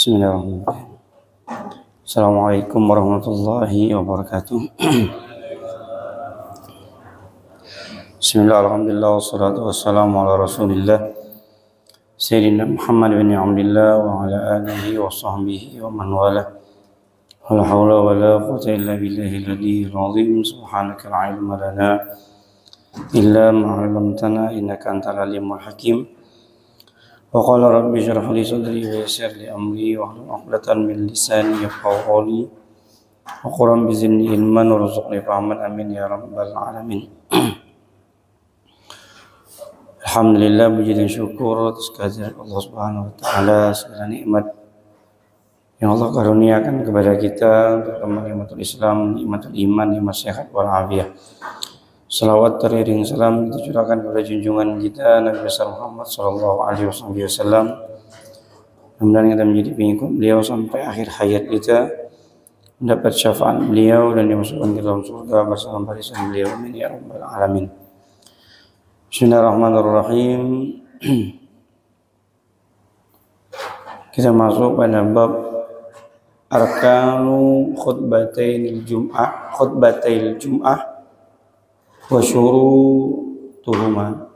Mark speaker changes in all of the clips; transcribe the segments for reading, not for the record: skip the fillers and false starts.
Speaker 1: Bismillahirrahmanirrahim. Assalamualaikum warahmatullahi wabarakatuh. Bismillah, alhamdulillah, wassalatu wassalamu ala rasulillah Sayyidina Muhammad bin Abdillah wa ala alihi wa sahbihi wa man wala. Wala hawla wa la quwwata illa billahil aliyyil azim. Subhanaka la ilma lana illa ma 'allamtana innaka antal alimul hakim. Wa qala rabbi shrah li sadri wa yassir li amri wa hlul 'uqdatam min lisani yafqahu qawli wa qul bi zinni ilman warzuqni fahman amin ya rabbal alamin. Alhamdulillah, puji dan syukur atas kehadirat Allah Subhanahu wa taala, segala nikmat yang Allah karuniakan kepada kita, terutama nikmatul Islam, nikmatul iman, nikmat sehat wal afiyah. Salawat teriring salam dicurahkan kepada junjungan kita Nabi besar Muhammad sallallahu alaihi wasallam. Mudah-mudahan kita menjadi pengikut beliau sampai akhir hayat kita, mendapat syafaat beliau dan dimasukkan ke dalam surga bersama barisan beliau. Amin ya rabbal alamin. Bismillahirrahmanirrahim. Kita masuk pada bab arkanu khutbatail jum'ah wa syurutuhuma.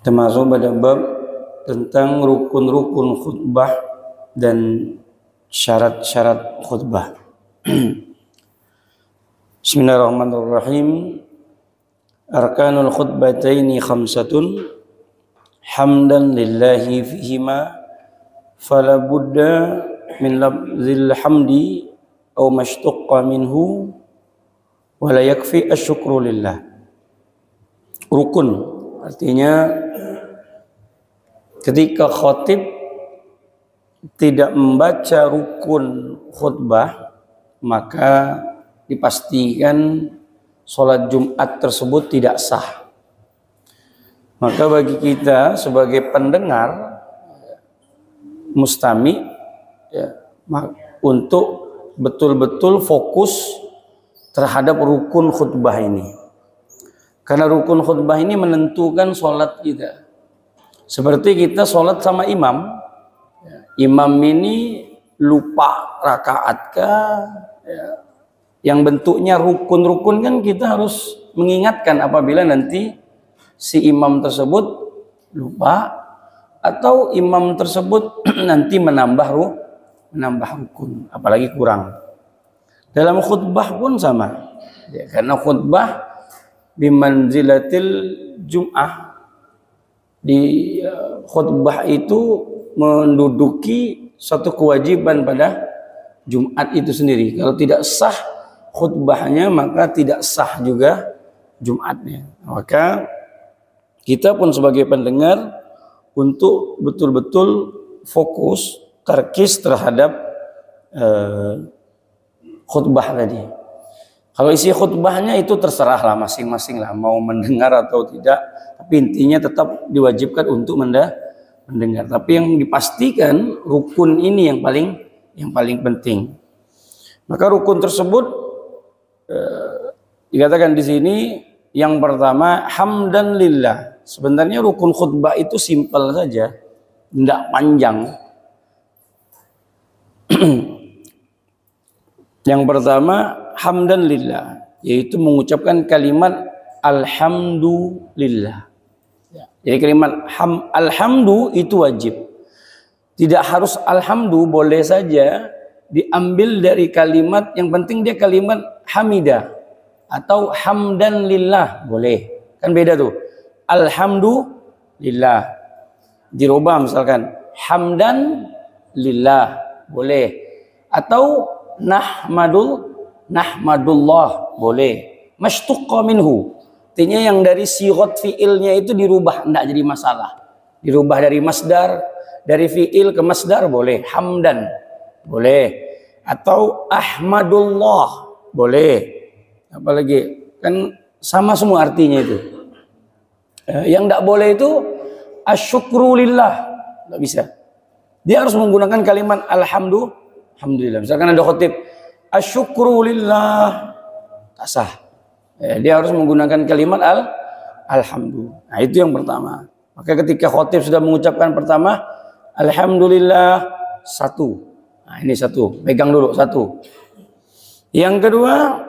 Speaker 1: Termasuk pada bab tentang rukun-rukun khutbah dan syarat-syarat khutbah. Bismillahirrahmanirrahim. Arkanul khutbataini khamsatun hamdan lillahi fihima fala budda min lafzil hamdi aw mashtaqqa minhu wa la yakfi asyukru lillah. Rukun artinya ketika khatib tidak membaca rukun khutbah, maka dipastikan sholat Jumat tersebut tidak sah. Maka bagi kita sebagai pendengar mustami ya, untuk betul-betul fokus terhadap rukun khutbah ini. Karena rukun khutbah ini menentukan sholat kita. Seperti kita sholat sama imam. Imam ini lupa rakaat kah? Ya. Yang bentuknya rukun-rukun kan kita harus mengingatkan apabila nanti si imam tersebut lupa atau imam tersebut nanti menambah rukun, apalagi kurang. Dalam khutbah pun sama, ya, karena khutbah bimanzilatil jum'ah, di khutbah itu menduduki satu kewajiban pada Jumat itu sendiri. Kalau tidak sah khutbahnya, maka tidak sah juga Jumatnya. Maka kita pun sebagai pendengar untuk betul-betul fokus, terkis terhadap khutbah tadi. Kalau isi khutbahnya itu terserahlah masing-masing lah, mau mendengar atau tidak. Tapi intinya tetap diwajibkan untuk mendengar. Tapi yang dipastikan rukun ini yang paling penting. Maka rukun tersebut dikatakan di sini yang pertama hamdan lillah. Sebenarnya rukun khutbah itu simpel saja, tidak panjang. Yang pertama hamdan lillah, yaitu mengucapkan kalimat alhamdulillah. Jadi kalimat alhamdu itu wajib. Tidak harus alhamdu, boleh saja diambil dari kalimat, yang penting dia kalimat hamidah atau hamdan lillah, boleh. Kan beda tuh. Alhamdulillah dirubah misalkan hamdan lillah, boleh. Atau nahmadullah, boleh. Mashtaqqa minhu, artinya yang dari sighat fiilnya itu dirubah, enggak jadi masalah. Dirubah dari masdar, dari fiil ke masdar, boleh. Hamdan boleh, atau ahmadullah boleh. Apalagi kan sama semua artinya itu. Yang tidak boleh itu asyukrulillah, nggak bisa. Dia harus menggunakan kalimat alhamdulillah. Misalkan ada khotib asyukrulillah, tak sah. Dia harus menggunakan kalimat alhamdulillah. Nah, itu yang pertama. Maka ketika khotib sudah mengucapkan pertama, alhamdulillah, satu. Nah, ini satu, pegang dulu satu. Yang kedua,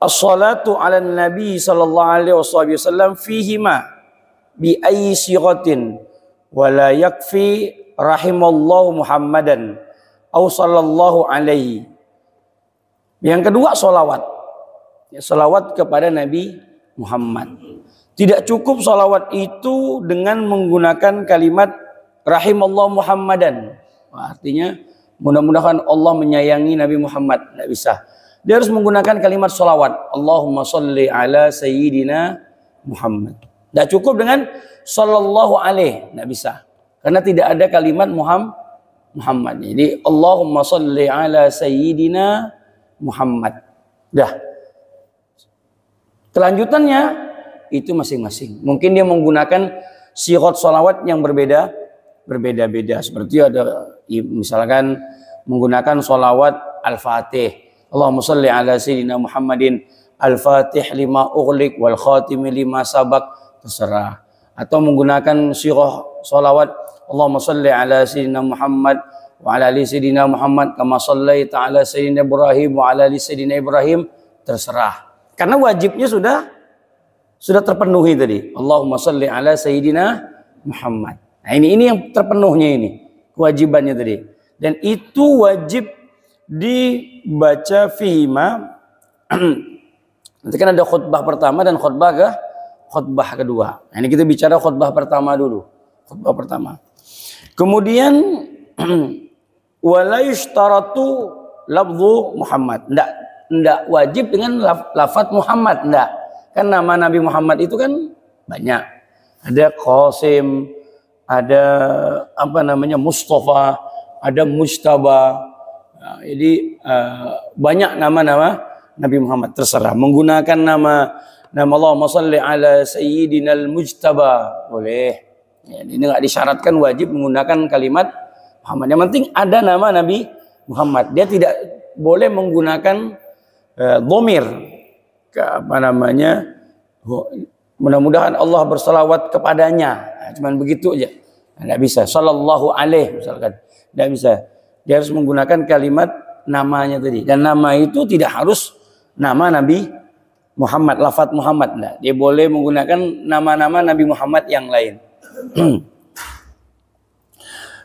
Speaker 1: as-salatu ala nabi sallallahu alaihi wasallam fihima bi ayyi sighatin wa la yakfi rahimallahu Muhammadan au sallallahu alaihi. Yang kedua, salawat. Ya, salawat kepada Nabi Muhammad. Tidak cukup salawat itu dengan menggunakan kalimat rahimallahu Muhammadan. Artinya mudah-mudahan Allah menyayangi Nabi Muhammad. Tidak bisa. Dia harus menggunakan kalimat salawat. Allahumma salli ala sayyidina Muhammad. Tidak cukup dengan sallallahu alaihi. Tidak bisa. Karena tidak ada kalimat Muhammad. Jadi Allahumma salli ala sayyidina Muhammad. Dah. Kelanjutannya itu masing-masing. Mungkin dia menggunakan sighat salawat yang berbeda-beda. Seperti ada misalkan menggunakan salawat Al-Fatih. Allahumma salli ala sayyidina Muhammadin Al-Fatih lima ughliq wal khatimi lima sabaq, terserah. Atau menggunakan sighat salawat Allahumma salli ala sayyidina Muhammad wa ala ali sayyidina Muhammad kama sallaita ala sayyidina Ibrahim wa ala ali sayyidina Ibrahim, terserah. Karena wajibnya sudah terpenuhi tadi. Allahumma salli ala sayyidina Muhammad. Nah, ini yang terpenuhnya ini. Kewajibannya tadi. Dan itu wajib dibaca fihima. Nanti kan ada khutbah pertama dan khutbah kedua. Nah, ini kita bicara khutbah pertama dulu. Khutbah pertama. Kemudian wala yushtaratu lafdhu Muhammad. Enggak wajib dengan lafaz Muhammad, enggak. Kan nama Nabi Muhammad itu kan banyak. Ada Qasim, ada Mustafa, ada Mujtaba. Nah, jadi banyak nama-nama Nabi Muhammad, terserah. Menggunakan nama Allahumma salli ala sayyidinal Mujtaba boleh. Ya, ini enggak disyaratkan wajib menggunakan kalimat Muhammad. Yang penting ada nama Nabi Muhammad. Dia tidak boleh menggunakan dhamir. Mudah-mudahan Allah bersalawat kepadanya. Nah, cuman begitu aja. Tidak bisa. Sallallahu alaihi misalkan. Tidak bisa. Dia harus menggunakan kalimat namanya tadi. Dan nama itu tidak harus nama Nabi Muhammad, lafaz Muhammad. Nah, dia boleh menggunakan nama-nama Nabi Muhammad yang lain.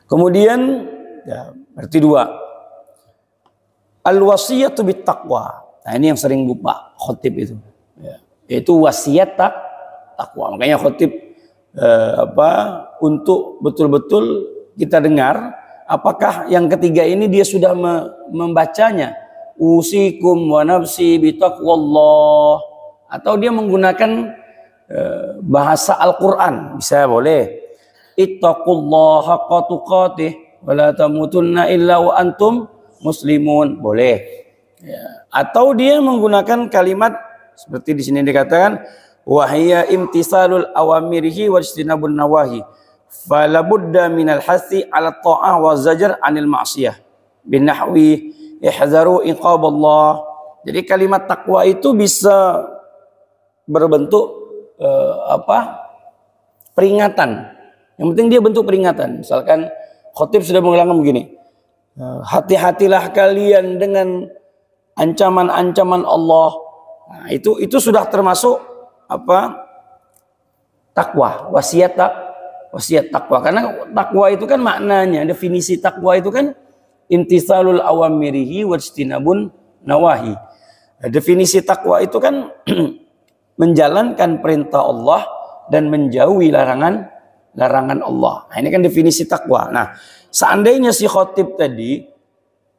Speaker 1: Kemudian ya, berarti dua. Al-wasiyatu bit taqwa. Nah, ini yang sering lupa khotib itu. Ya, yaitu wasiat takwa. Makanya khotib untuk betul-betul kita dengar apakah yang ketiga ini dia sudah membacanya. Usikum wa nafsi bitaqwallah, atau dia menggunakan bahasa Al-Qur'an, bisa boleh. Ittaqullaha haqqa tuqatih wa la tamutunna illa wa antum muslimun, boleh. Ya. Atau dia menggunakan kalimat seperti di sini dikatakan wahya imtisalul awamirihi wa ijtinabun nawahi fala budda minal hasi ala ta'ah wa zajar anil ma'siyah bin nahwi ihzaru iqaballah. Jadi kalimat takwa itu bisa berbentuk peringatan. Yang penting dia bentuk peringatan. Misalkan khotib sudah mengulang begini, hati-hatilah kalian dengan ancaman-ancaman Allah. Nah, itu sudah termasuk takwa, wasiat takwa. Karena takwa itu kan maknanya, definisi takwa itu kan imtisalul awamirihi wajtinabun nawahi. Definisi takwa itu kan menjalankan perintah Allah dan menjauhi larangan Allah. Nah, ini kan definisi takwa. Nah, seandainya si khotib tadi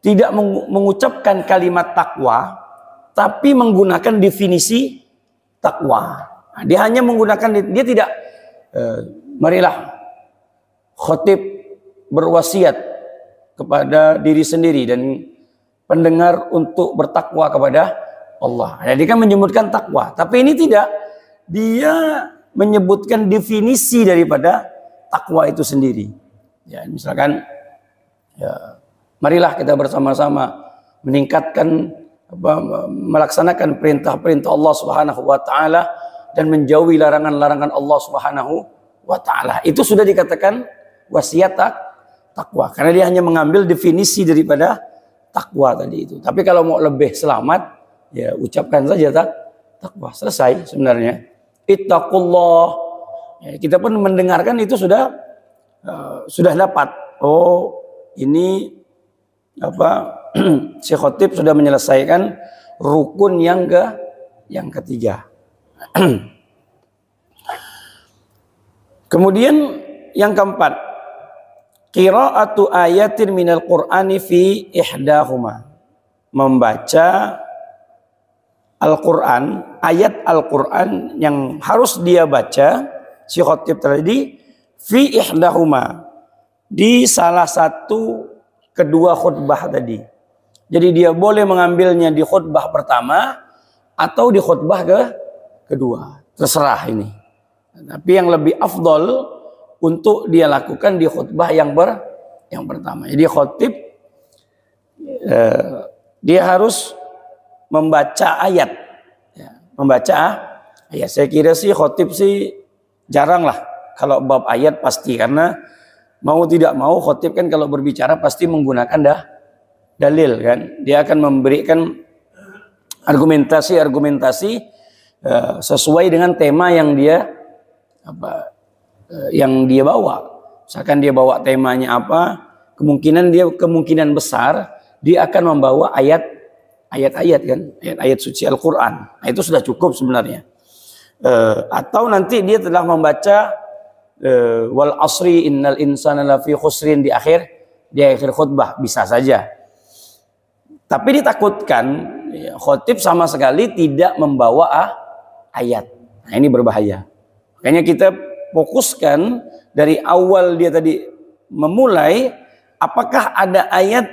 Speaker 1: tidak mengucapkan kalimat takwa, tapi menggunakan definisi takwa. Nah, dia hanya menggunakan, dia tidak, marilah khotib berwasiat kepada diri sendiri dan pendengar untuk bertakwa kepada Allah. Nah, dia kan menyebutkan takwa, tapi ini tidak. Dia menyebutkan definisi daripada takwa itu sendiri. Ya, misalkan, ya, marilah kita bersama-sama meningkatkan, melaksanakan perintah-perintah Allah Subhanahu wa taala dan menjauhi larangan-larangan Allah Subhanahu wa ta'ala. Itu sudah dikatakan wasiat takwa. Karena dia hanya mengambil definisi daripada takwa tadi itu. Tapi kalau mau lebih selamat, ya ucapkan saja takwa. Selesai sebenarnya. Ittaqullah. Ya, kita pun mendengarkan itu sudah dapat. Oh, ini apa? Syekh Khotib sudah menyelesaikan rukun yang ketiga. Kemudian yang keempat, qiraatu ayatin minal Qur'ani fi ihdahuma. Membaca Al-Quran, ayat Al-Quran yang harus dia baca, si khotib tadi, fi ihdahuma, di salah satu kedua khutbah tadi. Jadi dia boleh mengambilnya di khutbah pertama atau di khutbah kedua. Terserah ini. Tapi yang lebih afdol untuk dia lakukan di khutbah yang pertama. Jadi khotib dia harus membaca ayat. Ya, membaca ayat. Saya kira sih khotib sih jarang lah kalau bab ayat pasti, karena mau tidak mau khotib kan kalau berbicara pasti menggunakan dalil kan. Dia akan memberikan argumentasi sesuai dengan tema yang dia bawa. Misalkan dia bawa temanya apa, kemungkinan besar dia akan membawa ayat-ayat kan, ayat-ayat suci Al-Quran. Nah, itu sudah cukup sebenarnya. Atau nanti dia telah membaca wal asri innal insana lafi khusrin di akhir khutbah, bisa saja. Tapi ditakutkan khotib sama sekali tidak membawa ayat. Nah, ini berbahaya. Makanya kita fokuskan dari awal dia tadi memulai, apakah ada ayat,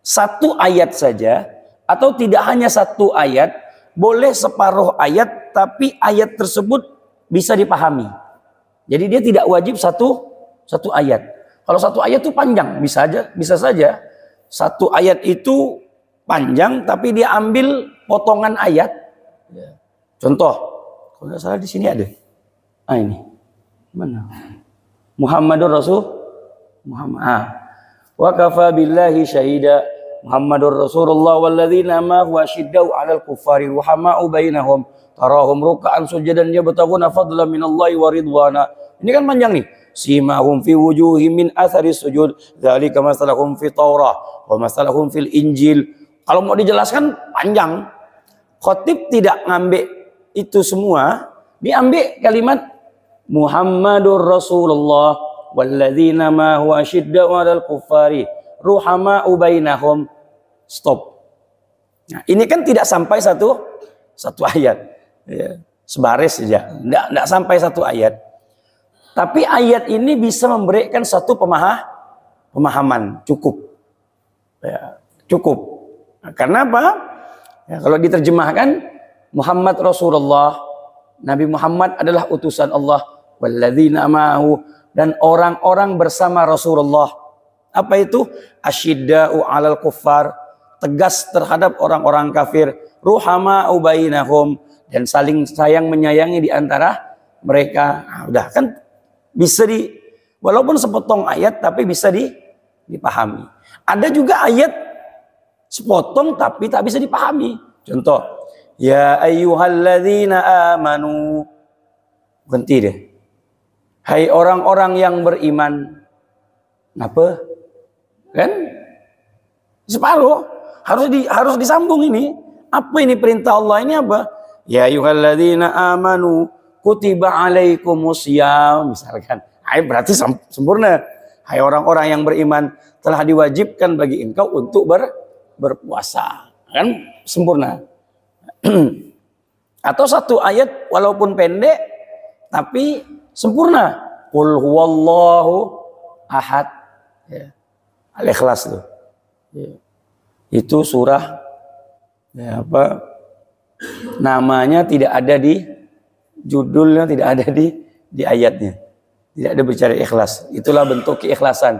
Speaker 1: satu ayat saja, atau tidak hanya satu ayat, boleh separuh ayat, tapi ayat tersebut bisa dipahami. Jadi dia tidak wajib satu ayat. Kalau satu ayat itu panjang, bisa saja satu ayat itu panjang, tapi dia ambil potongan ayat. Contoh, kalau nggak salah di sini ada. Ini mana? Muhammadur Rasul Muhammad. Wa kafa billahi syahida Muhammadur Rasulullah walladzina ma'ahu asyiddau 'alal kuffari ruhama'u bainahum tarahum ruk'an sujadan yabtaghuna fadlan minallahi wa ridwana. Ini kan panjang nih. Simahum fi wujuhim min athari sujud dzalika masalahum fi Taurah wa masalahum fil Injil. Kalau mau dijelaskan panjang. Khotib tidak ngambil itu semua, diambil kalimat Muhammadur Rasulullah walladzina ma'ahu asyiddau 'alal kuffari ruhama'u bainahum. Stop. Nah, ini kan tidak sampai satu ayat. Ya, sebaris saja. Tidak sampai satu ayat. Tapi ayat ini bisa memberikan satu pemahaman. Cukup. Ya, cukup. Nah, karena apa? Ya, kalau diterjemahkan Muhammad Rasulullah, Nabi Muhammad adalah utusan Allah, walladzina ma'ahu, dan orang-orang bersama Rasulullah. Apa itu? Asyidda'u 'alal kuffar, tegas terhadap orang-orang kafir, ruhama'u bainahum, dan saling sayang menyayangi di antara mereka. Nah, udah kan bisa walaupun sepotong ayat tapi bisa dipahami. Ada juga ayat sepotong tapi tak bisa dipahami. Contoh, ya ayyuhalladzina amanu. Berhenti deh. Hai orang-orang yang beriman. Apa? Kan? Separuh. Harus disambung ini. Apa ini perintah Allah ini apa? Ya ayyuhalladzina amanu kutiba alaikumusiyam, misalkan. Hai, berarti sempurna. Hai orang-orang yang beriman, telah diwajibkan bagi engkau untuk berpuasa. Kan sempurna. Atau satu ayat walaupun pendek tapi sempurna. Qul huwallahu ahad. Ya. Al-Ikhlas tuh. Ya. Itu surah namanya tidak ada di judulnya, tidak ada di ayatnya. Tidak ada bicara ikhlas. Itulah bentuk keikhlasan.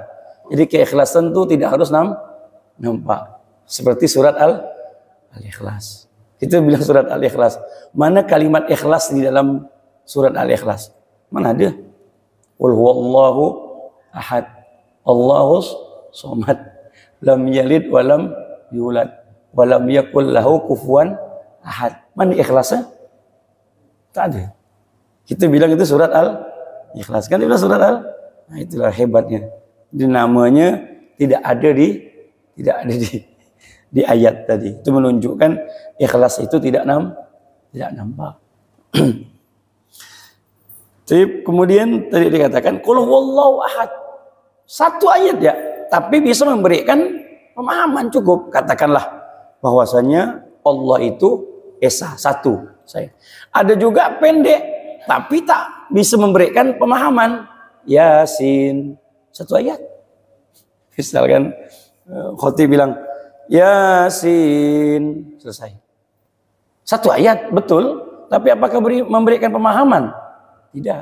Speaker 1: Jadi keikhlasan itu tidak harus nampak. Seperti surat Al-Ikhlas. Kita bilang surat Al-Ikhlas. Mana kalimat ikhlas di dalam surat Al-Ikhlas? Mana ada? Qul huwallahu ahad, Allahus somad, lam yalid walam yulad, walam yakul lahu kufuwan ahad. Mana ikhlasnya? Tak ada. Kita bilang itu surat Al-Ikhlas. Kan itu surat Al. Nah, itulah hebatnya. Jadi namanya tidak ada di ayat tadi. Itu menunjukkan ikhlas itu tidak nampak. Jadi kemudian tadi dikatakan qul huwallahu ahad. Satu ayat ya, tapi bisa memberikan pemahaman cukup. Katakanlah bahwasanya Allah itu esa, satu. Ada juga pendek, tapi tak bisa memberikan pemahaman. Yasin, satu ayat. Misalkan khotib bilang Yasin, selesai. Satu ayat, betul. Tapi apakah memberikan pemahaman? Tidak.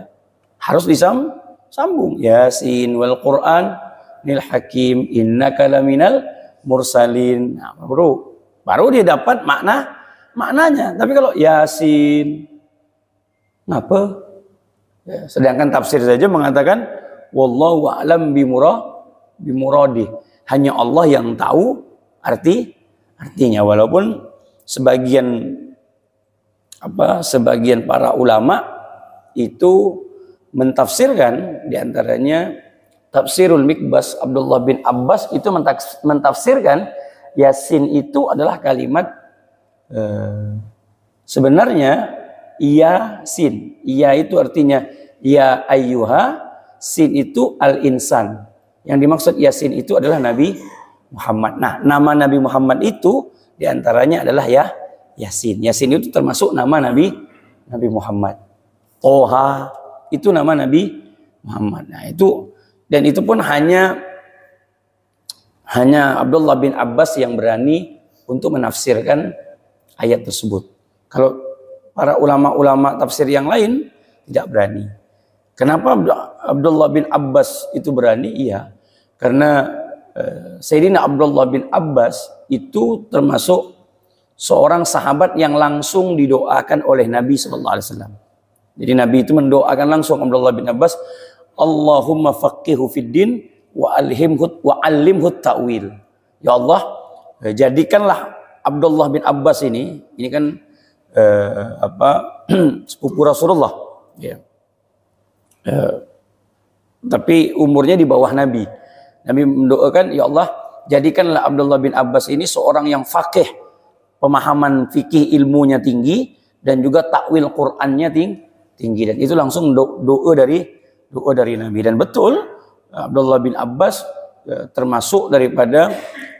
Speaker 1: Harus disambung. Yasin wal Qur'an nil hakim innaka laminal mursalin. Nah, baru dia dapat maknanya. Tapi kalau Yasin, ngapa? Ya, sedangkan tafsir saja mengatakan wallahu a'lam bimuradi. Hanya Allah yang tahu artinya, walaupun sebagian para ulama itu mentafsirkan, diantaranya Tafsirul Mikbas Abdullah bin Abbas itu mentafsirkan Yasin itu adalah kalimat sebenarnya Yasin. Ya itu artinya ya ayyuha, sin itu al-insan. Yang dimaksud Yasin itu adalah Nabi Muhammad. Nah, nama Nabi Muhammad itu diantaranya adalah Yasin. Yasin itu termasuk nama Nabi Muhammad. Toha itu nama Nabi Muhammad. Nah, itu pun hanya Abdullah bin Abbas yang berani untuk menafsirkan ayat tersebut. Kalau para ulama-ulama tafsir yang lain tidak berani. Kenapa Abdullah bin Abbas itu berani? Iya, karena Sayyidina Abdullah bin Abbas itu termasuk seorang sahabat yang langsung didoakan oleh Nabi SAW. Jadi Nabi itu mendoakan langsung Abdullah bin Abbas, Allahumma faqihu fid din wa allimhu ta'wil. Ya Allah, jadikanlah Abdullah bin Abbas ini kan sepupu Rasulullah, ya. Tapi umurnya di bawah Nabi. Nabi mendoakan, ya Allah, jadikanlah Abdullah bin Abbas ini seorang yang faqih, pemahaman fikih ilmunya tinggi, dan juga takwil Qur'annya tinggi. Dan itu langsung doa dari Nabi. Dan betul, Abdullah bin Abbas termasuk daripada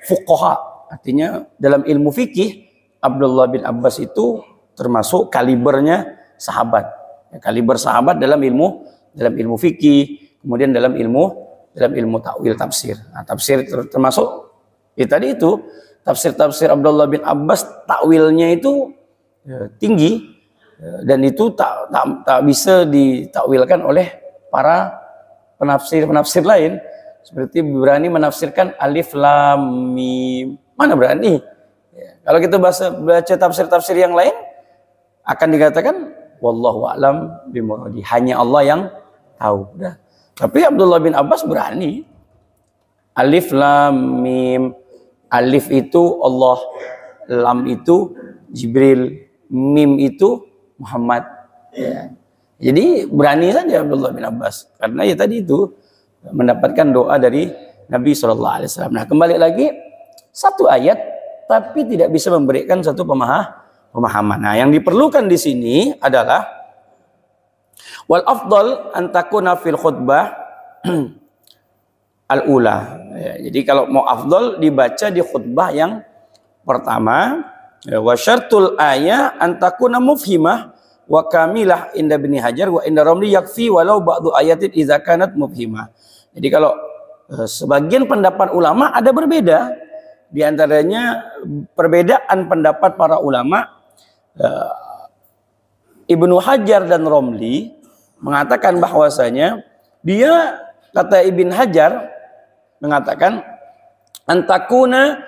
Speaker 1: fuqaha. Artinya dalam ilmu fikih, Abdullah bin Abbas itu termasuk kalibernya sahabat. Kaliber sahabat dalam ilmu fikih, kemudian dalam ilmu takwil tafsir. Nah, tafsir termasuk tadi itu tafsir Abdullah bin Abbas, takwilnya itu tinggi, dan itu tak bisa ditakwilkan oleh para penafsir lain. Seperti berani menafsirkan alif lam mim, mana berani? Ya, kalau kita baca tafsir yang lain akan dikatakan wallahu a'lam bimuradi, hanya Allah yang tahu. Udah. Tapi Abdullah bin Abbas berani. Alif lam mim, alif itu Allah, lam itu Jibril, mim itu Muhammad. Ya. Jadi berani saja Abdullah bin Abbas, karena ya tadi itu mendapatkan doa dari Nabi SAW. Nah, kembali lagi, satu ayat tapi tidak bisa memberikan satu pemahaman. Nah, yang diperlukan di sini adalah wal afdal an takuna fil khutbah al-ula. Ya, jadi kalau mau afdal dibaca di khutbah yang pertama. Wa syartul ayat an takuna mufhimah wa kamilah inda Ibnu Hajar wa inda Ramli yakfi walau ba'du ayatin idza kanat mufhimah. Jadi kalau sebagian pendapat ulama ada berbeda, di antaranya perbedaan pendapat para ulama. Ibnu Hajar dan Ramli mengatakan bahwasanya kata Ibnu Hajar mengatakan antakuna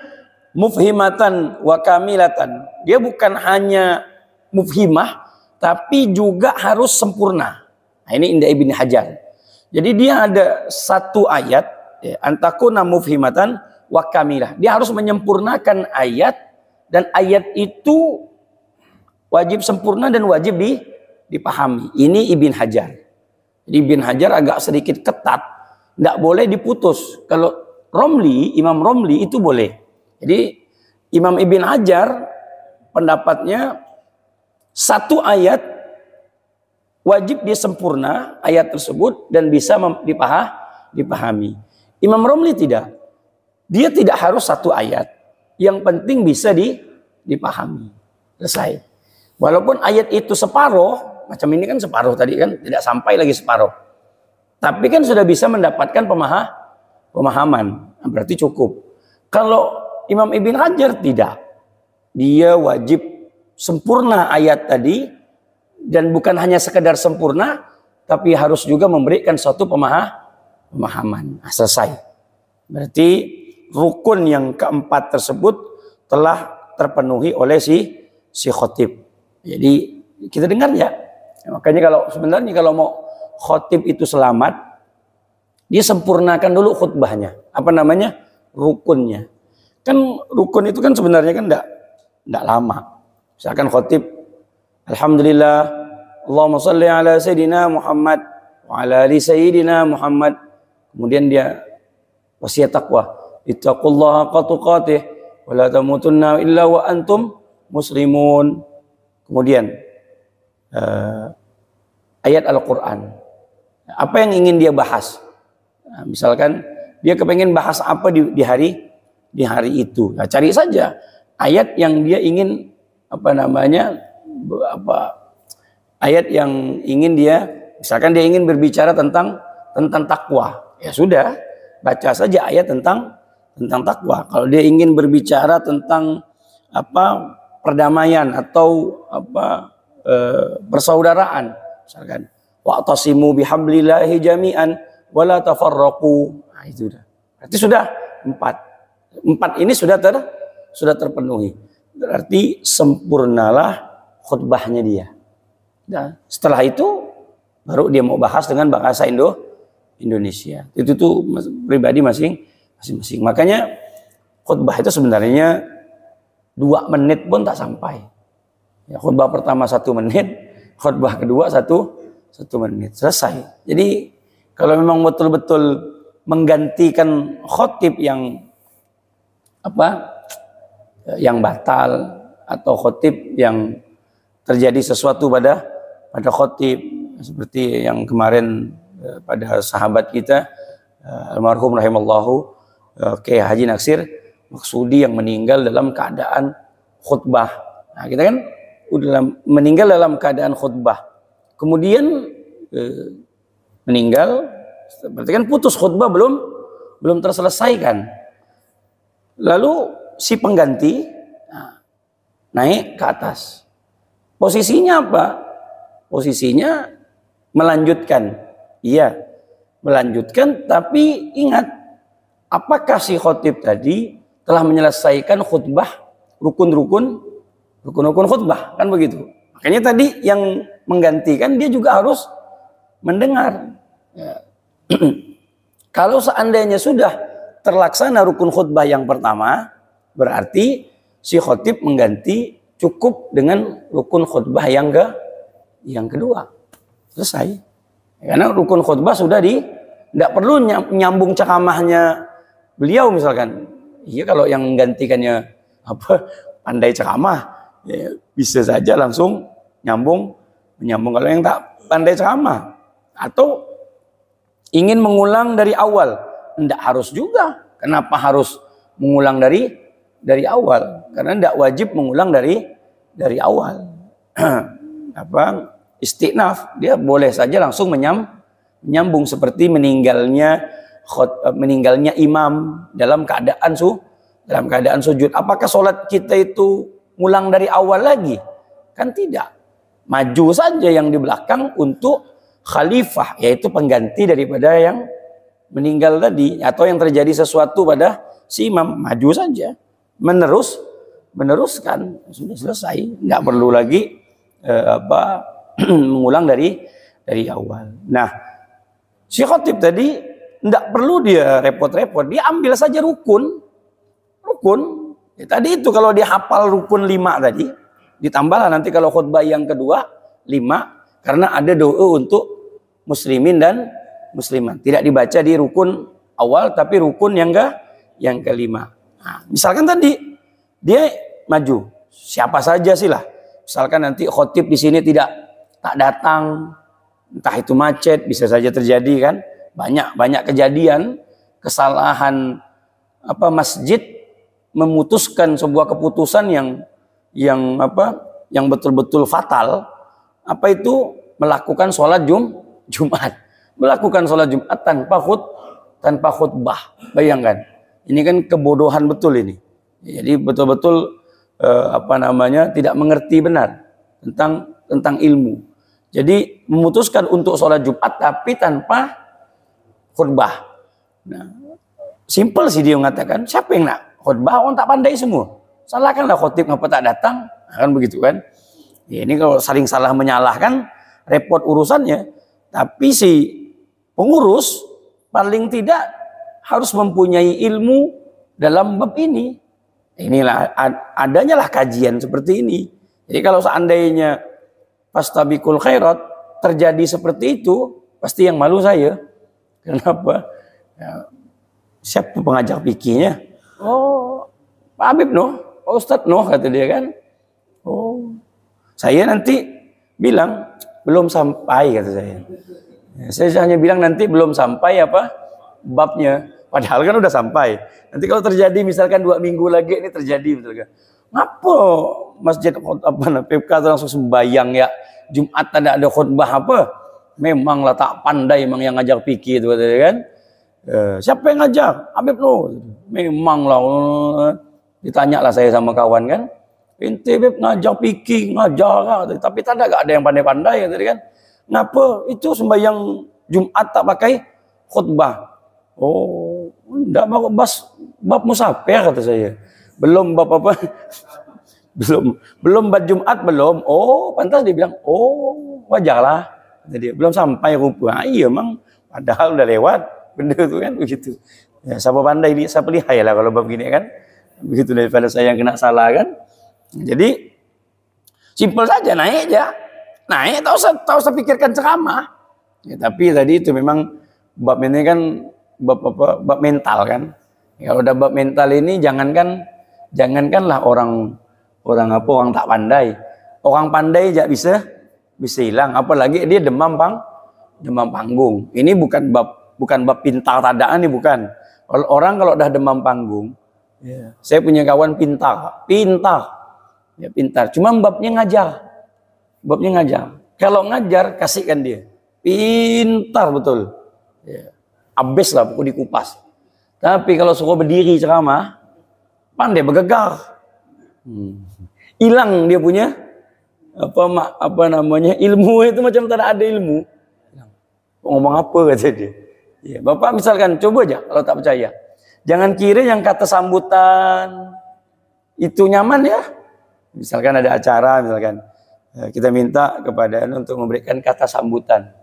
Speaker 1: mufhimatan wa kamilatan. Dia bukan hanya mufhimah tapi juga harus sempurna. Nah, ini indah Ibnu Hajar. Jadi dia ada satu ayat, ya, antakuna mufhimatan wa kamilah. Dia harus menyempurnakan ayat, dan ayat itu wajib sempurna dan wajib dipahami. Ini Ibn Hajar. Jadi Ibn Hajar agak sedikit ketat, tidak boleh diputus. Kalau Romli, Imam Romli itu boleh. Jadi Imam Ibn Hajar pendapatnya satu ayat wajib dia sempurna ayat tersebut dan bisa dipahami. Imam Romli tidak. Dia tidak harus satu ayat. Yang penting bisa dipahami. Selesai. Walaupun ayat itu separuh, macam ini kan separuh tadi kan, tidak sampai lagi separuh. Tapi kan sudah bisa mendapatkan pemahaman. Berarti cukup. Kalau Imam Ibn Hajar tidak. Dia wajib sempurna ayat tadi, dan bukan hanya sekedar sempurna, tapi harus juga memberikan suatu pemahaman. Nah, selesai. Berarti rukun yang keempat tersebut telah terpenuhi oleh si khotib. Jadi kita dengar ya. Makanya kalau mau khotib itu selamat, dia sempurnakan dulu khutbahnya. Apa namanya? Rukunnya. Kan rukun itu kan sebenarnya kan enggak lama. Misalkan khotib, alhamdulillah, Allahumma salli ala Sayyidina Muhammad wa ala ali Sayyidina Muhammad. Kemudian dia wasiat takwa. Ittaqullaha haqqa tuqatih wa la tamutunna illa wa antum muslimun. Kemudian ayat Al-Quran. Apa yang ingin dia bahas? Nah, misalkan dia kepengen bahas apa di hari itu. Nah, cari saja ayat yang dia ingin ayat yang ingin dia, misalkan dia ingin berbicara tentang takwa. Ya sudah, baca saja ayat tentang takwa. Kalau dia ingin berbicara tentang perdamaian atau persaudaraan, misalkan wa'tasimu bihablillahi jami'an wala tafarraqu. Nah, itu sudah. Berarti sudah empat ini sudah terpenuhi. Berarti sempurnalah khutbahnya dia. Nah, setelah itu baru dia mau bahas dengan bahasa Indonesia. Itu tuh pribadi masing-masing. Makanya khutbah itu sebenarnya 2 menit pun tak sampai. Ya, khutbah pertama 1 menit, khutbah kedua 1 menit, selesai. Jadi kalau memang betul-betul menggantikan khotib yang batal, atau khotib yang terjadi sesuatu pada khotib, seperti yang kemarin pada sahabat kita almarhum rahimallahu Kiai Haji Naksir Maksudi yang meninggal dalam keadaan khutbah. Nah, kita kan udah meninggal dalam keadaan khutbah. Kemudian meninggal, berarti kan putus khutbah belum terselesaikan. Lalu si pengganti naik ke atas. Posisinya apa? Posisinya melanjutkan. Iya, melanjutkan, tapi ingat, apakah si khotib tadi telah menyelesaikan khutbah rukun-rukun khutbah, kan begitu. Makanya tadi yang menggantikan dia juga harus mendengar. Ya. Kalau seandainya sudah terlaksana rukun khutbah yang pertama, berarti si khotib mengganti cukup dengan rukun khutbah yang kedua. Selesai. Karena rukun khutbah sudah tidak perlu nyambung ceramahnya beliau misalkan. Iya, kalau yang menggantikannya pandai ceramah, ya bisa saja langsung menyambung. Kalau yang tak pandai ceramah atau ingin mengulang dari awal, tidak harus juga. Kenapa harus mengulang dari awal? Karena tidak wajib mengulang dari awal. Istinaf, dia boleh saja langsung menyambung, seperti meninggalnya imam dalam keadaan sujud. Apakah sholat kita itu ngulang dari awal lagi? Kan tidak. Maju saja yang di belakang untuk khalifah, yaitu pengganti daripada yang meninggal tadi, atau yang terjadi sesuatu pada si imam, maju saja, meneruskan, sudah selesai, nggak perlu lagi mengulang dari awal. Nah, Si khotib tadi tidak perlu dia repot-repot, dia ambil saja rukun. Ya, tadi itu kalau dia hafal rukun 5 tadi, ditambahlah nanti kalau khutbah yang kedua 5, karena ada doa untuk muslimin dan muslimat. Tidak dibaca di rukun awal, tapi rukun yang kelima. Nah, misalkan tadi dia maju, siapa saja sih lah. Misalkan nanti khotib di sini tak datang, entah itu macet, bisa saja terjadi kan. Banyak kejadian kesalahan masjid memutuskan sebuah keputusan yang betul-betul fatal. Apa itu? Melakukan sholat Jumat. Melakukan sholat Jumat tanpa khutbah. Bayangkan. Ini kan kebodohan betul ini. Jadi betul-betul tidak mengerti benar tentang ilmu. Jadi memutuskan untuk sholat Jumat tapi tanpa khutbah. Nah, simpel sih dia mengatakan, siapa yang nak khutbah? Orang tak pandai semua. Salahkanlah khotib ngapa tak datang? Nah, kan begitu kan? Ya, ini kalau saling salah menyalahkan repot urusannya. Tapi si pengurus paling tidak harus mempunyai ilmu dalam bab ini. Inilah adanyalah kajian seperti ini. Jadi kalau seandainya fastabiqul khairat terjadi seperti itu, pasti yang malu saya. Kenapa? Ya, siapa pengajar fikihnya? Oh, Pak Habib noh, Pak Ustadz noh, kata dia kan. Oh, saya nanti bilang belum sampai, kata saya. Saya hanya bilang nanti belum sampai babnya. Padahal kan udah sampai. Nanti kalau terjadi misalkan 2 minggu lagi ini terjadi misalkan. Ngapa masjid PPK langsung sembahyang ya Jumat tidak ada khutbah apa? Memanglah tak pandai memang yang ngajar fikih itu kan. Siapa yang ngajar? Habib lo. Memanglah. Ditanyalah saya sama kawan kan. Ente Habib ngajar fikih, ngajar tapi tak ada yang pandai-pandai tadi kan. Ngapa itu sembahyang Jumat tak pakai khutbah? Oh, enggak mau bab musafir, kata saya. Belum bab apa? belum bab Jumat belum. Oh, pantas dia bilang, oh, wajarlah. Jadi belum sampai rupa. Iya, emang padahal udah lewat benda itu kan begitu. Ya, siapa pandai ini, siapa lihai lah kalau bab gini kan. Begitu daripada saya yang kena salah kan. Jadi simpel saja, naik aja. Naik, tak usah pikirkan ceramah. Ya, tapi tadi itu memang bab ini kan bab mental kan. Ya, udah bab mental ini jangankanlah orang tak pandai. Orang pandai aja bisa hilang, apalagi dia demam panggung. Ini bukan bab pintar tadaan, ini bukan. Orang kalau udah demam panggung, ya. Saya punya kawan pintar. Ya, pintar. Cuma babnya ngajar. Kalau ngajar kasihkan dia. Pintar betul. Ya. Abis lah pokok dikupas. Tapi kalau suruh berdiri ceramah, pandai bergegar. Hilang dia punya ilmu itu macam tak ada ilmu. Ngomong apa kata dia. Ya, Bapak misalkan coba aja kalau tak percaya. Jangan kira yang kata sambutan itu nyaman ya. Misalkan ada acara kita minta kepada untuk memberikan kata sambutan.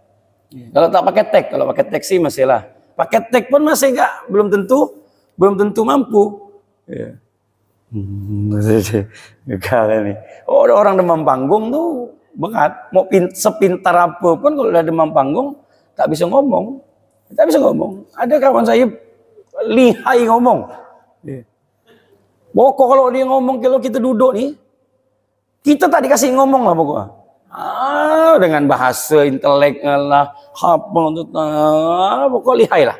Speaker 1: Kalau tak pakai tag, kalau pakai tag sih masih lah. Pakai tag pun masih belum tentu mampu. Ya. Orang demam panggung tuh berat. Mau sepintar apapun kalau udah demam panggung tak bisa ngomong. Ada kawan saya lihai ngomong. Ya. Pokok kalau dia ngomong, kalau kita duduk nih, kita tak dikasih ngomong lah pokoknya. Dengan bahasa intelek lah, pokok lihai lah.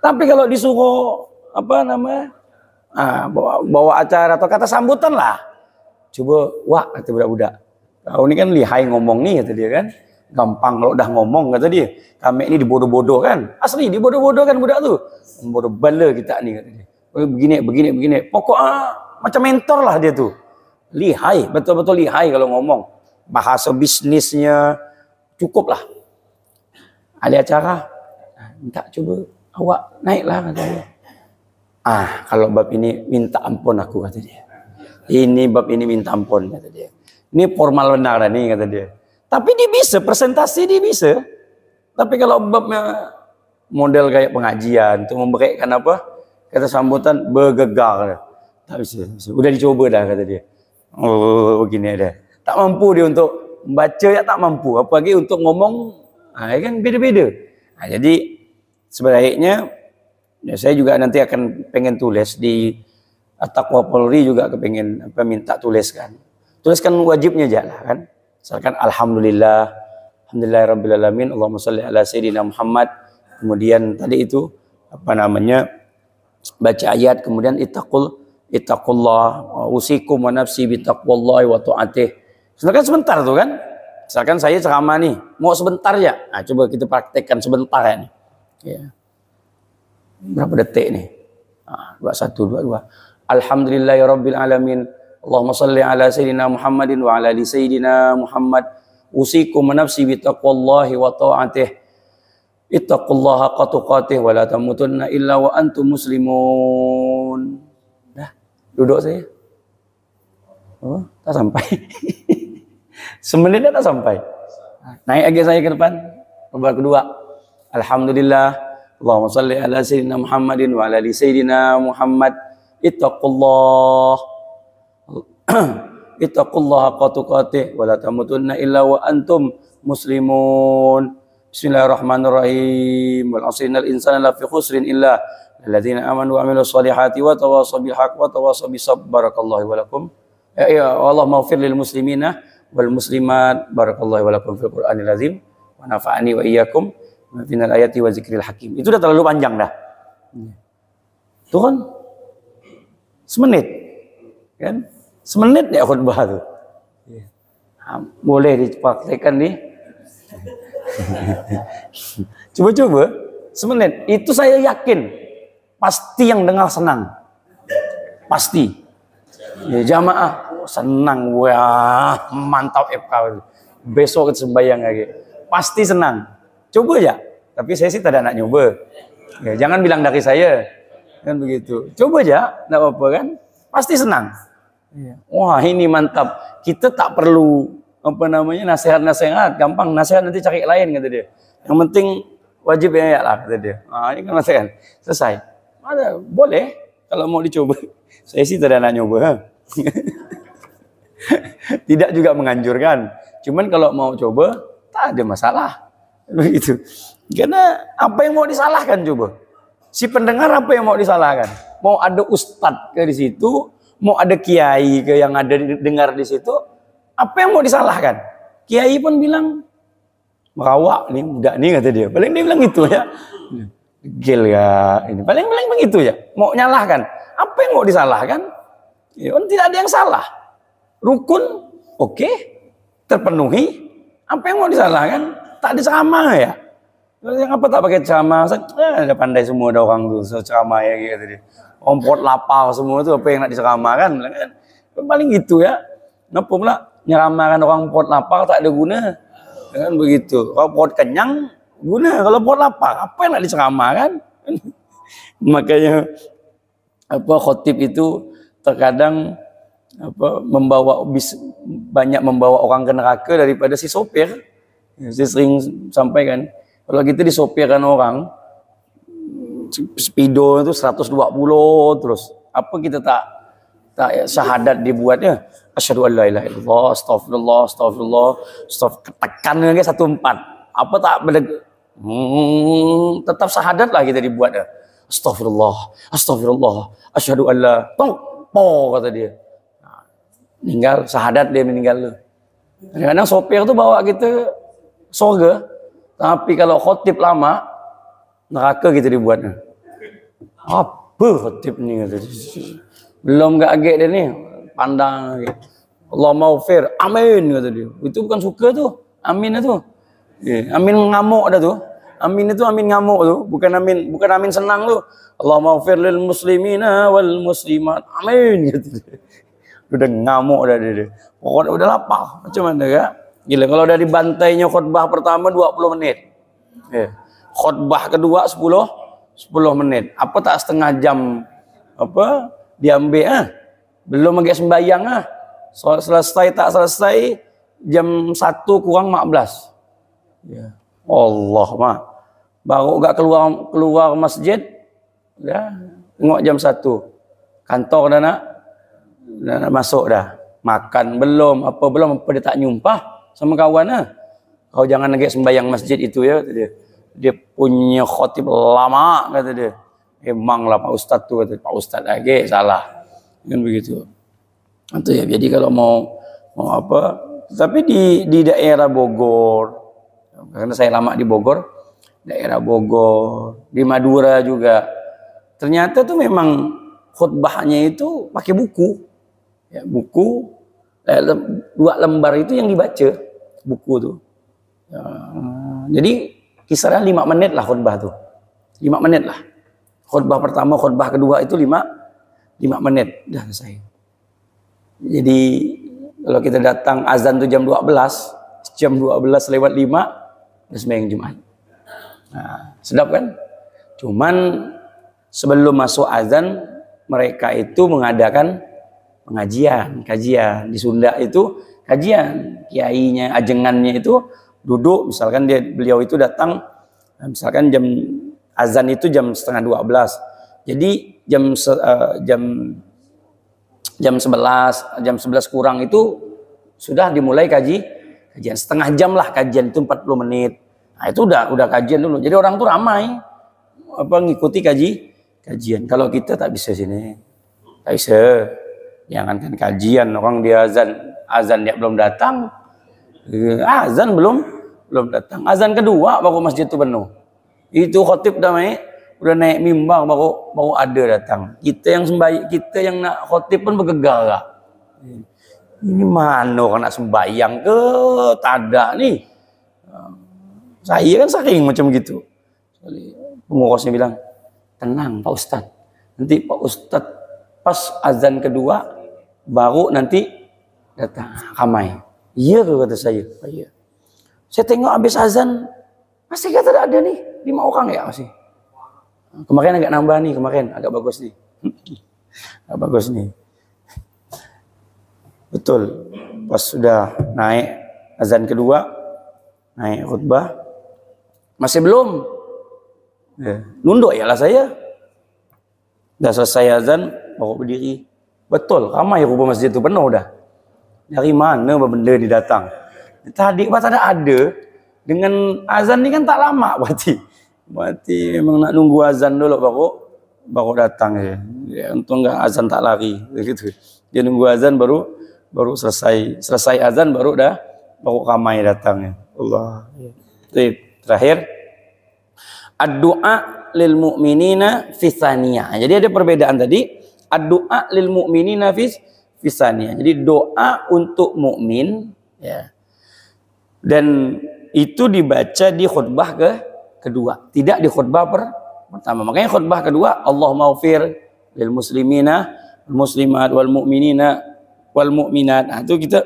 Speaker 1: Tapi kalau disuruh bawa acara atau kata sambutan lah, coba wah kata budak-budak. Kau ini kan lihai ngomong nih kata dia kan, gampang kalau udah ngomong kata dia. Kami ini dibodoh-bodoh kan, asli dibodoh-bodoh kan budak tuh, bodoh bala kita nih kata dia. Begini. Pokoknya macam mentor lah dia tuh, lihai, betul-betul lihai kalau ngomong. Bahasa bisnisnya cukup lah. Ada acara, minta coba awak naiklah katanya. Kalau bab ini minta ampun aku kata dia. Ini bab ini minta ampun kata dia. Ini formal benar nih kata dia. Tapi dia bisa presentasi dia bisa. Tapi kalau babnya model kayak pengajian untuk memberikan apa? Kata sambutan bergegar. Tak bisa. Udah dicoba dah kata dia. Oh, begini ada. Tak mampu dia untuk membaca ya tak mampu. Apalagi untuk ngomong, kan beda-beda. Jadi sebaiknya ya saya juga nanti akan pengen tulis di At-Taqwa Polri juga kepengen minta tuliskan. Tuliskan wajibnya aja lah kan. Misalkan Alhamdulillah Rabbil Allahumma sholli ala Sayyidina Muhammad. Kemudian tadi itu baca ayat, kemudian ittaqullah usikum wa nafsi bittaqwallahi wa ta'atih. Sebenarnya sebentar tuh kan. Misalkan saya ceramah nih, mau sebentar ya. Nah, coba kita praktekkan sebentar ya nih. Ya. Berapa detik nih? 21, 22. Alhamdulillahirabbil alamin. Allahumma shalli ala Sayyidina Muhammadin wa ala ali Sayyidina Muhammad. Usikum wa nafsi bittaqwallahi wa ta'atih. Ittaqullaha haqqa tuqatih wa la tamutunna illa wa antum muslimun. Dah, duduk saya. Oh, tak sampai. Semenitnya tak sampai. Naik lagi saya ke depan. Nomor kedua. Alhamdulillah. Allahumma shalli ala Sayyidina Muhammadin wa ala ali Sayyidina Muhammad. Ittaqullaha haqqa tuqatih wa la tamutunna illa wa antum muslimun. Bismillahirrahmanirrahim. Wal 'asri innal insana lafi khusrin illa alladziina aamanu wa 'amilus shalihati wa tawashaw bil haqqi wa tawashaw bis sabr. Barakallahu wa lakum. Ya Allah maghfir lil muslimina wal muslimat. Barakallahu wa lakum fil Qur'anil azim wa nafa'ani wa iyyakum minal ayati wa zikril hakim. Itu udah terlalu panjang dah. Itu kan semenit. Kan? Semenit ya khutbah itu. Boleh dipraktekkan nih. Coba-coba semenit. Itu saya yakin pasti yang dengar senang. Pasti. Ya, jamaah senang, wah mantap FK. Besok sembahyang lagi. Pasti senang. Coba ya. Tapi saya sih tidak nak nyoba. Ya, jangan bilang dari saya. Kan begitu. Coba aja, enggak apa-apa kan? Pasti senang. Wah, ini mantap. Kita tak perlu nasihat-nasihat, gampang nasihat nanti cari lain kata dia. Yang penting wajib ya lah kata dia. Ini kan nasihat. Selesai. Boleh kalau mau dicoba. Saya sih tidak nak nyoba. Tidak juga menganjurkan. Cuman kalau mau coba tak ada masalah. Begitu. Karena apa yang mau disalahkan coba? Si pendengar apa yang mau disalahkan? Mau ada ustadz ke di situ, mau ada kiai ke yang ada dengar di situ, apa yang mau disalahkan? Kiai pun bilang merawak nih, muda nih kata dia. Paling dia bilang gitu ya. Gil ya ini. Paling begitu ya. Mau nyalahkan. Apa yang mau disalahkan? Ya, tidak ada yang salah. Rukun oke, terpenuhi. Apa yang mau disalahkan? Tak ada ceramah ya. Yang apa tak pakai ceramah? Ada pandai semua ada orang tuh ceramah ya gitu dia. Ompot lapar semua tuh apa yang nak diceramahkan? Paling gitu ya. Kenapa pula nyeramahkan orang pot lapar tak ada guna? Kan begitu. Kalau pot kenyang guna. Kalau pot lapar apa yang nak diceramahkan? Makanya khotib itu terkadang banyak membawa orang ke neraka daripada si sopir. Saya sering sampaikan, kalau kita disopirkan orang speedo itu 120 terus, apa kita tak syahadat dibuatnya asyhadu an la ilaha illallah astagfirullah tekan lagi 14, apa tak tetap syahadat lah kita dibuatnya astagfirullah asyhadu an la kata dia. Meninggal syahadat, dia meninggal tuh. Kadang-kadang sopir tuh bawa kita surga, tapi kalau khotib lama neraka kita dibuatnya. Apa khotib ni kata dia. Belum gak agak dia ni pandang lagi. Allah maghfir, amin kata dia. Itu bukan suka tuh, amin itu. Amin ngamuk dah tuh. Amin itu amin ngamuk tuh, bukan amin senang tuh. Allah maghfir lil muslimina wal muslimat, amin gitu. Udah ngamuk dah dia. Pokoknya udah lapar. Macam mana ya? Gila kalau udah dibantainya khutbah pertama 20 menit. Khutbah kedua 10 menit. Apa tak setengah jam diambil belum lagi sembahyang selesai tak selesai jam 1 kurang 15. Ya. Allah mah baru gak keluar masjid, dah tengok jam 1. Kantor dah nak masuk dah. Makan belum, apa dia tak nyumpah sama kawan lah. Kau jangan lagi sembahyang masjid itu ya, kata dia. Dia punya khotib lama, kata dia. Emanglah Pak Ustadz tu, kata Pak Ustadz lagi salah. Kan begitu. Itu ya. Jadi kalau mau apa, tapi di daerah Bogor, karena saya lama di Bogor, daerah Bogor, di Madura juga, ternyata tuh memang khutbahnya itu pakai buku. Ya, buku 2 lembar itu yang dibaca buku tuh. Ya, jadi kisaran 5 menit lah khutbah tuh. 5 menit lah. Khutbah pertama, khutbah kedua itu 5 menit. Dah selesai. Jadi kalau kita datang azan tuh jam 12, jam 12 lewat 5 udah sembahyang Jumat. Nah, sedap kan? Cuman sebelum masuk azan mereka itu mengadakan pengajian, kajian. Di Sunda itu kajian, kiainya, ajengannya itu duduk, misalkan beliau itu datang, misalkan azan itu jam setengah 12. Jadi jam 11 kurang itu sudah dimulai kajian. Setengah jam lah kajian itu 40 menit. Nah, itu udah kajian dulu. Jadi orang tuh ramai ngikuti kajian. Kalau kita tak bisa sini. Tak bisa. Jangankan kajian, orang dia azan dia belum datang. Azan belum datang. Azan kedua baru masjid itu penuh. Itu khotib udah naik mimbar baru ada datang. Kita yang nak khotib pun bergegar lah. Ini mana orang nak sembahyang ke? Tak ada nih. Saya kan sering macam gitu. Pengurusnya bilang, tenang Pak Ustadz. Nanti Pak Ustadz pas azan kedua baru nanti datang ramai. Iya kata saya. Iya. Saya tengok habis azan masih kata ada nih 5 orang ya masih. Kemarin agak nambah nih, agak bagus nih. Agak bagus nih. Betul. Pas sudah naik azan kedua, naik khutbah, masih belum. Ya, nunduk ya lah saya. Dah selesai azan, baru berdiri. Betul, ramai rupa masjid itu penuh dah. Dari mana benda ni datang? Tadi tak ada. Dengan azan ni kan tak lama berarti memang nak nunggu azan dulu baru datang ya. Untung enggak azan tak lari begitu. Dia nunggu azan baru selesai azan baru ramai datangnya. Allah. Terakhir ad-du'a lil mu'minina fi tsaniyah. Jadi ada perbedaan tadi, ad-du'a lil mu'minina fi tsaniyah. Jadi doa untuk mukmin ya. Dan itu dibaca di khutbah kedua, tidak di khutbah pertama. Makanya khutbah kedua, Allahumma ghfir lil muslimina wal muslimat wal mu'minina wal mu'minat. Nah, itu kita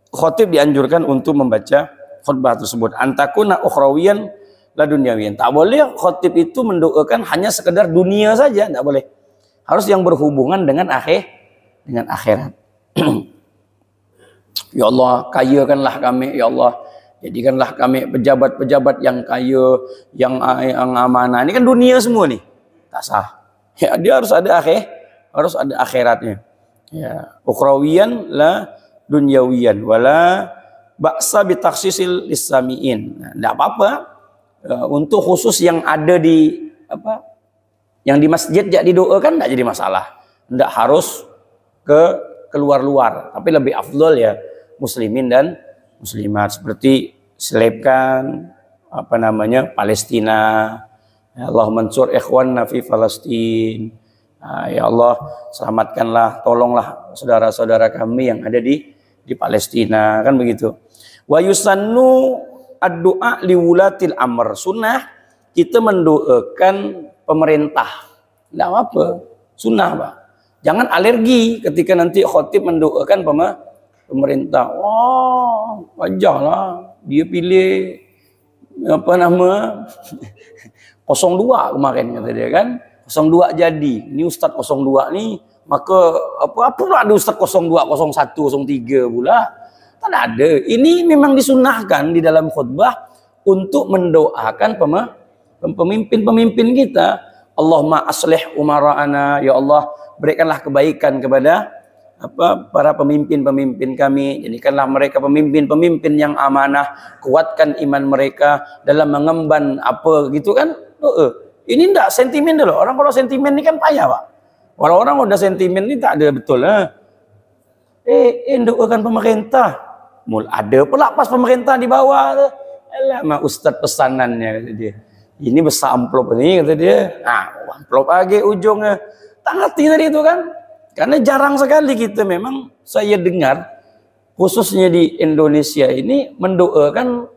Speaker 1: khotib dianjurkan untuk membaca khutbah tersebut. Antakuna ukhrawiyan la dunyawiyan. Tak boleh khotib itu mendoakan hanya sekedar dunia saja, tak boleh. Harus yang berhubungan dengan akhirat. Ya Allah, kayakanlah kami, ya Allah. Jadikanlah kami pejabat-pejabat yang kaya, yang amanah. Ini kan dunia semua nih. Tak sah. Ya, dia harus ada akhiratnya. Ya, ukhrawiyan la dunyawiyan wala ba'sa bi takhsisil lisamiin. Nah, enggak apa-apa untuk khusus yang ada yang di masjid jadi didoakan enggak jadi masalah. Enggak harus keluar-luar, tapi lebih afdol ya muslimin dan muslimat, seperti selebkan Palestina. Ya Allah mansur ikhwanna fi Palestin. Ya Allah selamatkanlah, tolonglah saudara-saudara kami yang ada di Palestina, kan begitu. Wa yusannu ad-du'a liwulatil amr. Sunnah kita mendoakan pemerintah. Enggak apa-apa, sunnah, Pak. Jangan alergi ketika nanti khotib mendoakan pemerintah. Wah, wajarlah dia pilih 02 kemarin kata dia kan. 02 jadi. Ini Ustaz 02 nih, maka apa pula ada Ustaz 02, 01, 03 pula. Tak ada. Ini memang disunahkan di dalam khutbah untuk mendoakan pemimpin-pemimpin kita. Allahumma aslih umara'ana, ya Allah berikanlah kebaikan kepada para pemimpin-pemimpin kami, jadikanlah mereka pemimpin-pemimpin yang amanah, kuatkan iman mereka dalam mengemban apa gitu kan. Ini enggak sentimen dulu. Orang kalau sentimen ini kan payah, Pak. Orang-orang udah sentimen ini tak ada betul lah. Doakan pemerintah. Ada pula pas pemerintah di bawah tu. Alamak, ustaz pesanannya kata dia. Ini besar amplop ni kata dia. Amplop lagi ujungnya. Tak ngerti tadi itu kan. Karena jarang sekali kita memang saya dengar khususnya di Indonesia ini mendoakan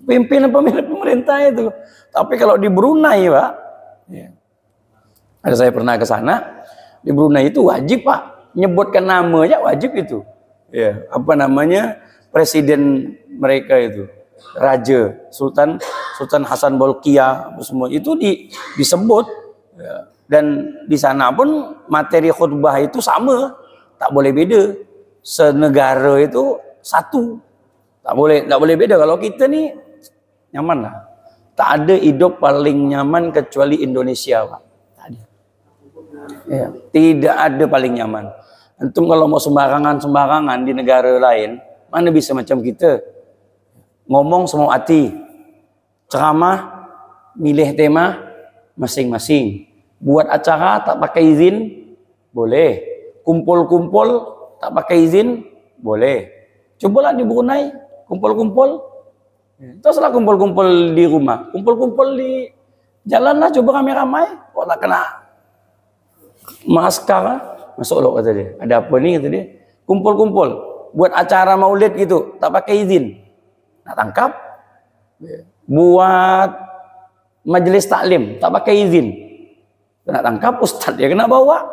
Speaker 1: pimpinan pemerintah itu. Tapi kalau di Brunei, Pak, ya. Ada saya pernah ke sana. Di Brunei itu wajib, Pak, nyebutkan nama aja wajib itu. Ya, apa namanya? Presiden mereka itu. Raja Sultan Hasan Bolkiah semua itu disebut ya. Dan di sana pun materi khutbah itu sama, tak boleh beda, senegara itu satu, tak boleh beda. Kalau kita ni nyaman lah, tak ada hidup paling nyaman kecuali Indonesia, Pak. Tak ada ya, tidak ada paling nyaman. Antum kalau mau sembarangan di negara lain, mana bisa macam kita. Ngomong semua hati, ceramah, milih tema masing-masing. Buat acara tak pakai izin, boleh. Kumpul-kumpul tak pakai izin, boleh. Cobalah di Brunei, kumpul-kumpul. Teruslah kumpul-kumpul di rumah. Kumpul-kumpul di jalan lah, coba ramai-ramai. Kok tak kena maskar, masuk loh kata dia. Ada apa ni kata dia. Kumpul-kumpul. Buat acara maulid gitu, tak pakai izin. Nak tangkap. Buat majlis taklim tak pakai izin, nak tangkap. Ustaz dia kena bawa.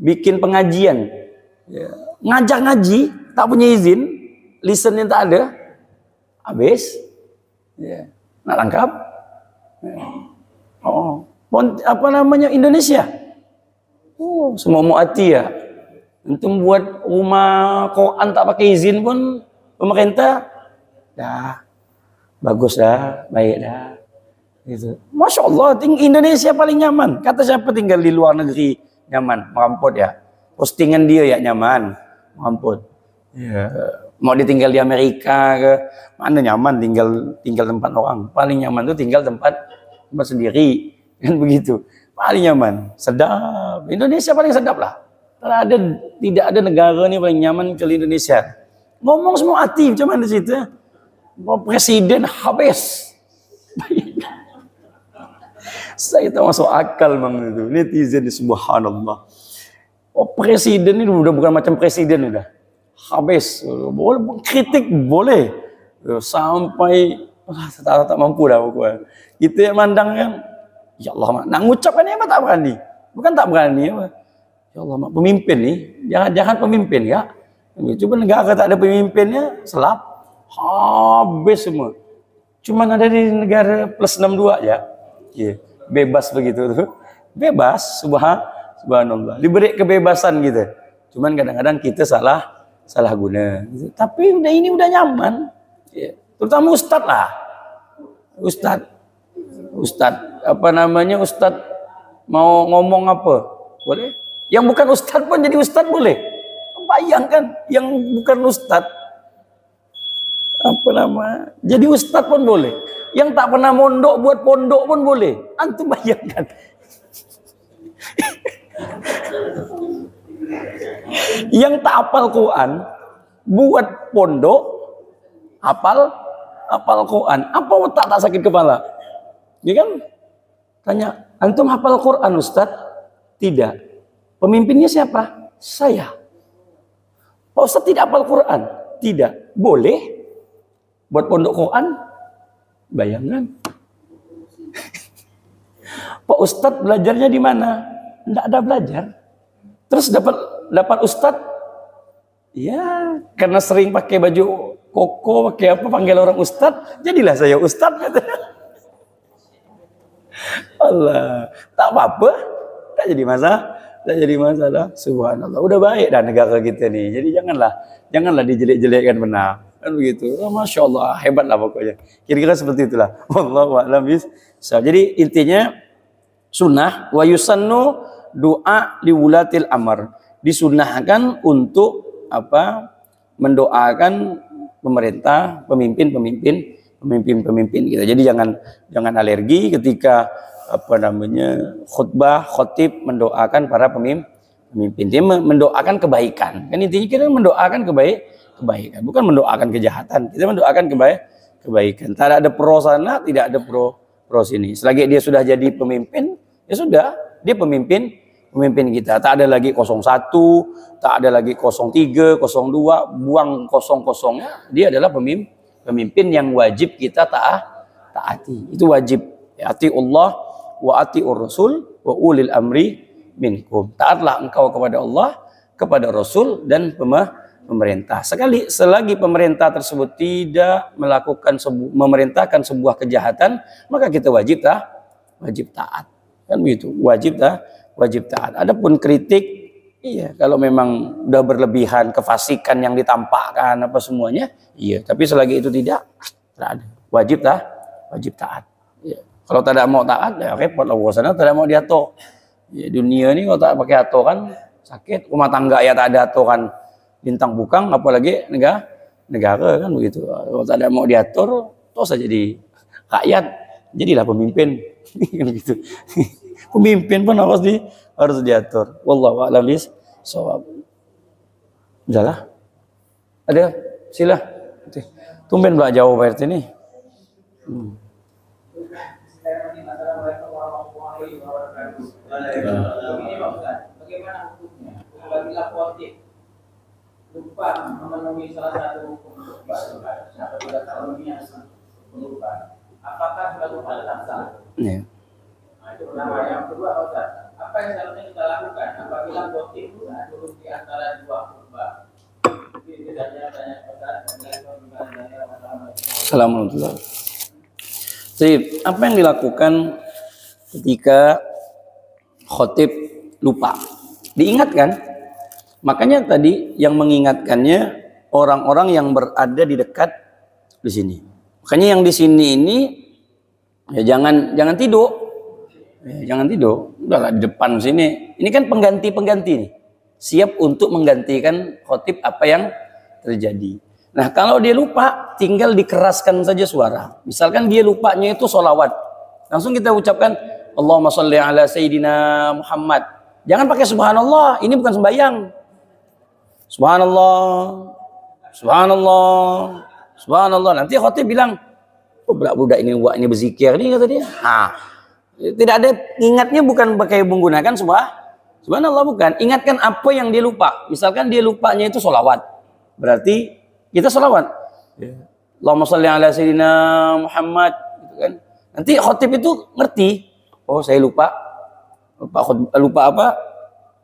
Speaker 1: Bikin pengajian, ngajak ngaji tak punya izin, lisennya tak ada, habis. Nak tangkap. Apa namanya Indonesia? Semua mau hati ya. Untuk buat rumah Quran tak pakai izin pun pemerintah. Dah, bagus dah, baik dah. Gitu. Masya Allah, Indonesia paling nyaman. Kata siapa tinggal di luar negeri nyaman, merampot ya. Postingan dia ya nyaman, merampot. Ya. Mau ditinggal di Amerika ke mana nyaman, tinggal tempat orang. Paling nyaman tuh tinggal tempat sendiri, kan begitu. Paling nyaman, sedap. Indonesia paling sedap lah. Tidak ada negara ni paling nyaman kecuali Indonesia. Ngomong semua hati, macam mana situ? Presiden habis. Saya tak masuk akal bang itu. Netizen subhanallah. Presiden ini udah bukan macam presiden udah. Habis. Boleh kritik boleh. Sampai tak mampu dah pokoknya. Kita yang mandang kan. Ya Allah, nak ngucapkan apa tak berani. Bukan tak berani apa. Ya Allah, pemimpin ni jangan pemimpin ya. Cuba negara tak ada pemimpinnya, selap. Habis semua. Cuma ada di negara plus 62 ya. Bebas begitu tuh. Bebas, subhanallah. Diberi kebebasan gitu. Cuman kadang-kadang kita salah guna. Tapi ini udah nyaman. Terutama ustaz lah. Ustaz apa namanya? Ustaz mau ngomong apa? Boleh? Yang bukan ustaz pun jadi ustaz boleh. Bayangkan yang bukan ustaz apa nama? Jadi ustaz pun boleh. Yang tak pernah mondok buat pondok pun boleh. Antum bayangkan. Yang tak hafal Quran buat pondok hafal Quran. Apa tak sakit kepala? Ya kan? Tanya, antum hafal Quran Ustaz? Tidak. Pemimpinnya siapa? Saya. Pak Ustaz tidak hafal Quran? Tidak. Boleh buat pondok Quran? Bayangkan. Pak Ustaz belajarnya di mana? Tidak ada belajar. Terus dapat Ustaz? Ya, karena sering pakai baju koko, pakai apa, panggil orang Ustaz, jadilah saya Ustaz. Allah, tak apa-apa, tak jadi masalah. Subhanallah, udah baik dah negara kita nih. Jadi janganlah dijelek-jelekkan benar. Kan begitu. Oh, Masya Allah, hebat lah pokoknya. Kira-kira seperti itulah. Wallahu a'lam bishawab. Jadi intinya sunnah wa yusannu doa liwulatil amr. Disunnahkan untuk apa? Mendoakan pemerintah, pemimpin kita. Jadi jangan alergi ketika apa namanya khotib mendoakan para pemimpin. Dia mendoakan kebaikan. Kan intinya kita mendoakan kebaikan, bukan mendoakan kejahatan. Kita mendoakan kebaikan. Tidak ada pro sana, tidak ada pro sini. Selagi dia sudah jadi pemimpin, ya sudah, dia pemimpin kita. Tak ada lagi 01, tak ada lagi 03, 02, buang kosong-kosongnya. Dia adalah pemimpin yang wajib kita taati. Itu wajib. Ati Allah wa atiur Rasul wa ulil amri minkum. Taatlah engkau kepada Allah, kepada Rasul dan pemerintah. Selagi pemerintah tersebut tidak memerintahkan sebuah kejahatan, maka kita wajib taat. Kan begitu, wajib taat. Adapun kritik, iya, kalau memang udah berlebihan, kefasikan yang ditampakkan apa semuanya, iya. Tapi selagi itu tidak ada. Wajib taat. Iya. Kalau tidak mau taat, ya repot lah sana. Tidak mau diatur. Ya, dunia ini kalau tak pakai atur kan sakit. Rumah tangga ya tak ada atur kan bintang bukang, apalagi negara kan begitu. Kalau tak ada mau diatur, terus saja jadi rakyat, jadilah pemimpin. Gitu. Pemimpin pun harus diatur. Wallahu a'lam bishawab. Udahlah. Ada? Sila. Tumben Mbak jauh Pak RT nih.
Speaker 2: Bagaimana hukumnya? Apabila khotib lupa memenuhi salah satu hukum apabila tahunnya lupa, apakah dilakukan tetap salah?
Speaker 1: Ya.
Speaker 2: Nah, itu pertama. Yang kedua, Ustaz, apa yang seharusnya kita lakukan apabila khotib duduk di antara dua khutbah?
Speaker 1: Assalamualaikum. Jadi, apa yang dilakukan ketika khotib lupa? Diingatkan. Makanya tadi yang mengingatkannya orang-orang yang berada di dekat di sini. Makanya yang di sini ini ya jangan tidur. Ya, jangan tidur. Udahlah di depan sini. Ini kan pengganti nih. Siap untuk menggantikan khotib apa yang terjadi. Nah, kalau dia lupa, tinggal dikeraskan saja suara. Misalkan dia lupanya itu sholawat. Langsung kita ucapkan Allahumma sholli ala Sayyidina Muhammad. Jangan pakai subhanallah, ini bukan sembahyang. Subhanallah. Nanti khotib bilang, oh budak ini ini berzikir nih kata dia. Tidak ada, ingatnya bukan pakai menggunakan subhanallah, bukan. Ingatkan apa yang dia lupa. Misalkan dia lupanya itu sholawat. Berarti kita sholawat. Allahumma sholli ala Sayyidina Muhammad. Gitu kan. Nanti khotib itu ngerti. Oh saya lupa apa?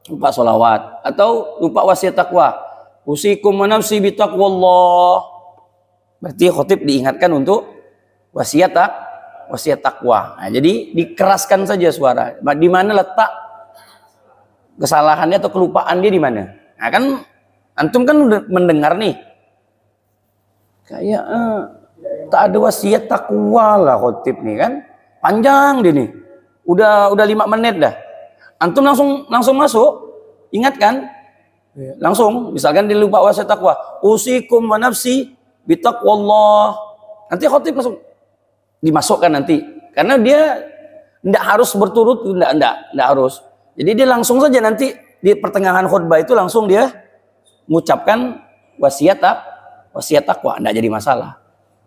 Speaker 1: Lupa sholawat. Atau lupa wasiat takwa. Usikum wa nafsi bitaqwallah. Berarti khotib diingatkan untuk wasiat takwa. Nah, jadi dikeraskan saja suara. Di mana letak kesalahannya atau kelupaan dia di mana? Nah, kan antum kan udah mendengar nih. Kayak tak ada wasiat takwa lah khotib nih kan. Panjang dia nih. Udah 5 menit dah. Antum langsung masuk, ingatkan. Langsung, misalkan dia lupa wasiat takwa. Usikum wa nafsi bitaqwallah. Nanti khotib langsung dimasukkan nanti. Karena dia tidak harus berturut, tidak harus. Jadi dia langsung saja nanti di pertengahan khutbah itu langsung dia mengucapkan wasiat takwa, tidak jadi masalah.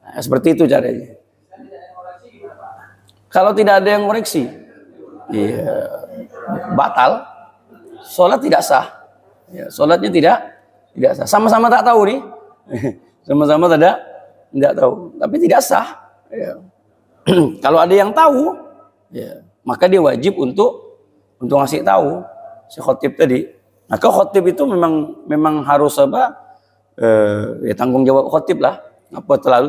Speaker 1: Nah, seperti itu caranya. Kalau tidak ada yang koreksi, ya, batal, sholat tidak sah. Ya, sholatnya tidak sah. Sama-sama tak tahu nih, sama-sama tidak tahu, tapi tidak sah. Ya. Kalau ada yang tahu, ya, maka dia wajib untuk ngasih tahu si khotib tadi. Maka khotib itu memang harus ya tanggung jawab khotib lah. Apa terlalu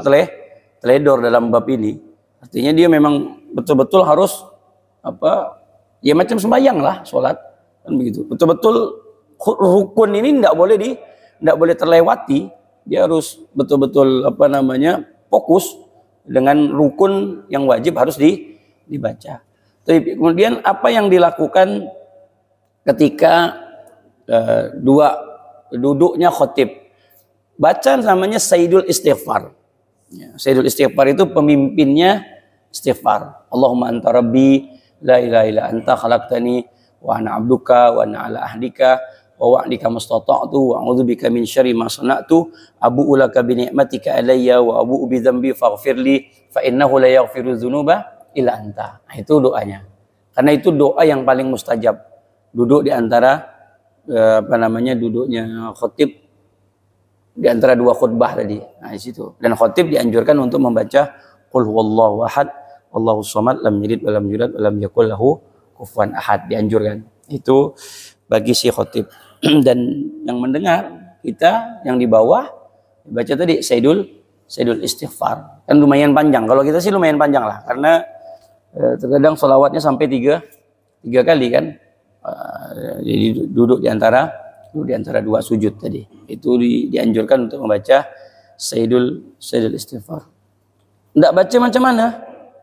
Speaker 1: teledor dalam bab ini. Artinya dia memang betul-betul harus ya macam sembahyang lah, sholat kan begitu. Betul-betul rukun ini tidak boleh terlewati. dia harus betul-betul fokus dengan rukun yang wajib harus dibaca. Tapi kemudian apa yang dilakukan ketika duduknya khotib? Baca namanya Sayyidul Istighfar. Ya, Sayyidul Istighfar itu pemimpinnya istighfar. Allahumma anta rabbi la ilaha illa anta khalaqtani wa ana abduka wa ana ala ahdika wa wa'dika mastata'tu wa a'udzubika min syarri ma sana'tu abu'u laka bi ni'matika alayya wa abu'u bi dzambi faghfirli fa innahu la yaghfiru dzunuba illa anta. Nah, itu doanya. Karena itu doa yang paling mustajab. Duduk di antara duduknya khotib di antara dua khutbah tadi. Nah, di situ. Dan khotib dianjurkan untuk membaca qul huwallahu ahad, Allahu samad, lam yalid wa lam yulad wa lam yakul lahu kufuwan ahad. Dianjurkan. Itu bagi si khotib. Dan yang mendengar kita yang di bawah baca tadi Sayyidul Istighfar. Kan lumayan panjang. Kalau kita sih lumayan panjang lah, karena terkadang sholawatnya sampai tiga kali kan. Jadi duduk di antara dua sujud tadi. Itu dianjurkan untuk membaca Sayyidul Istighfar. Tidak baca macam mana?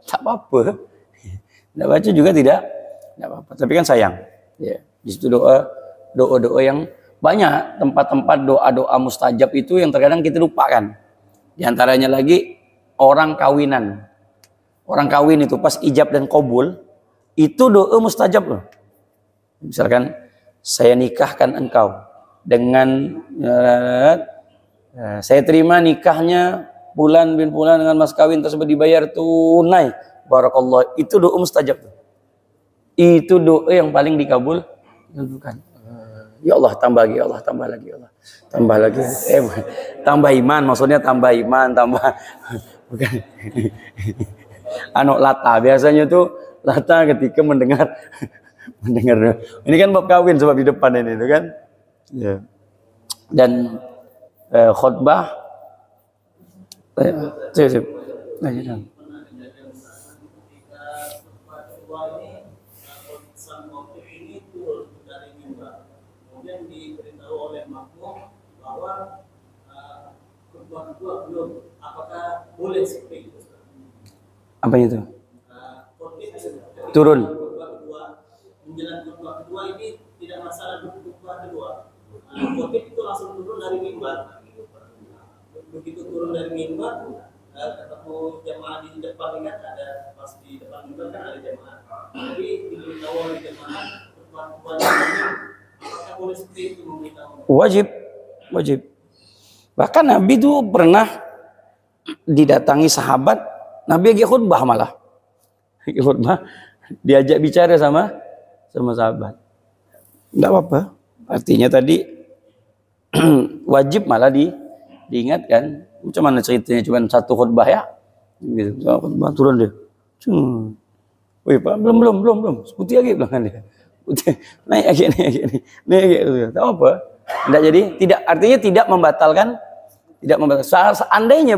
Speaker 1: Tak apa-apa. Tidak baca juga tidak apa-apa. Tapi kan sayang. Ya, di situ doa yang banyak, tempat-tempat doa-doa mustajab itu yang terkadang kita lupakan. Di antaranya lagi orang kawinan. Orang kawin itu pas ijab dan qabul itu doa mustajab loh. Misalkan saya nikahkan engkau dengan saya terima nikahnya bulan bin bulan dengan mas kawin tersebut dibayar tunai. Barakallah, itu doa mustajab. Itu doa yang paling dikabulkan. Ya Allah tambah lagi, ya Allah tambah lagi, ya Allah tambah lagi. Tambah iman, maksudnya tambah iman, tambah bukan. Lata biasanya tuh lata ketika mendengar ini kan bab kawin sebab di depan ini itu kan ya. Dan khutbah
Speaker 3: kemudian diberitahu oleh makmum bahwa khutbah kedua belum, apakah boleh seperti itu?
Speaker 1: Apa itu? Turun.
Speaker 3: Menjelang khutbah kedua ini tidak masalah khutbah kedua. Khotib itu langsung turun dari mimbar. Begitu turun dari mimbar, ketemu jemaah di depan kan ada, pas di depan mimbar kan ada jemaah. Jadi diberitahu oleh jemaah khutbah ini, apakah boleh seperti itu memberitahu?
Speaker 1: Wajib. Bahkan Nabi itu pernah didatangi sahabat, Nabi lagi khutbah malah. Khutbah, diajak bicara sama sahabat. Enggak apa-apa. Artinya tadi wajib malah diingatkan. Macam mana ceritanya cuma satu khutbah ya? Gitu. Khutbah turun dia. Wih, Pak, belum. Putih lagi belakang dia. Putih. Naik lagi. Tak apa. Enggak jadi, artinya tidak membatalkan.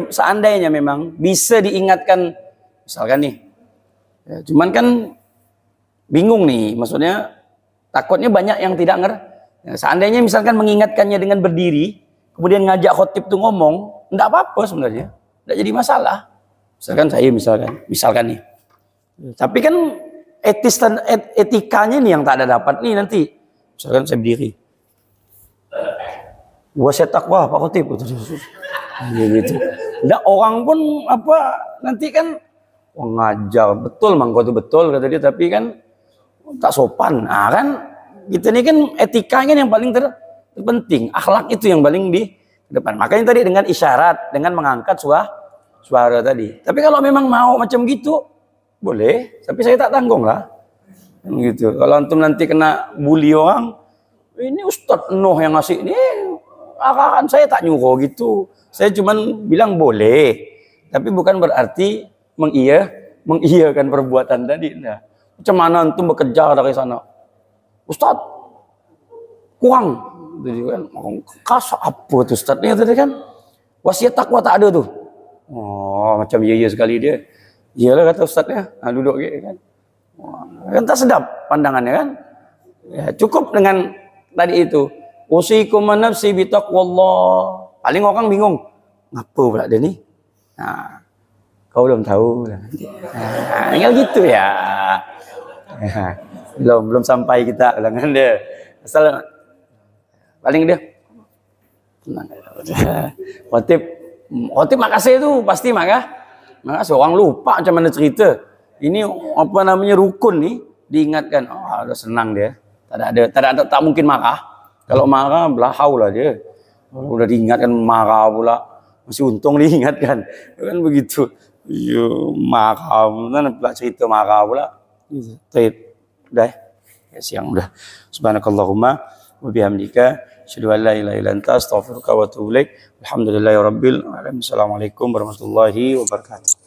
Speaker 1: Seandainya memang bisa diingatkan, misalkan nih. Ya, cuman kan bingung nih, maksudnya takutnya banyak yang tidak ngerti. Ya, seandainya misalkan mengingatkannya dengan berdiri, kemudian ngajak khotib tuh ngomong, enggak apa-apa sebenarnya, enggak jadi masalah. Misalkan nih. Tapi kan etikanya nih yang tak ada dapat nih nanti. Misalkan saya berdiri. Gua saya takwa Pak Khotib gitu. Enggak, orang pun nanti kan ngajar betul mangko itu betul kata dia, tapi kan tak sopan. Nah kan kita ini kan etikanya yang paling terpenting, akhlak itu yang paling di depan. Makanya tadi dengan isyarat, dengan mengangkat suara tadi. Tapi kalau memang mau macam gitu boleh, tapi saya tak tanggung lah gitu. Kalau antum nanti kena bully orang, ini Ustadz Nuh yang ngasih ini, akan saya tak nyuruh gitu. Saya cuman bilang boleh, tapi bukan berarti mengiyakan perbuatan tadi. Nah, macam mana antum bekerja dari sana? Ustaz, kurang. Jadi kan, kasar apa tuh Ustaznya tadi kan? Wasiat takwa tak ada tuh. Oh, macam iya sekali dia. Iyalah kata Ustaznya. Nah, duduk gitu kan. Kan tak sedap pandangannya kan? Ya, cukup dengan tadi itu. Usikum nafsi bitaqwallah. Paling orang bingung, ngapa pula dia ni? Nah, kau belum tahu lah. Nah, tinggal gitu ya. Belum sampai kita dengan dia. Asal paling dia tenang. Khotib makasih tu pasti makasih. Orang lupa macam mana cerita. Ini apa namanya rukun ni diingatkan. Oh, udah senang dia. Tak mungkin marah. Kalau marah belahau lah dia. Udah diingatkan marah pula. Masih untung diingatkan. Kan begitu. Yo marah. Mana pula cerita marah pula. Baik. Udah. Ya, siang udah. Subhanakallahumma wa bihamdika asyhadu an la ilaha illa anta astaghfiruka wa atubu ilaik. Alhamdulillahirabbil alamin. Assalamualaikum warahmatullahi wabarakatuh.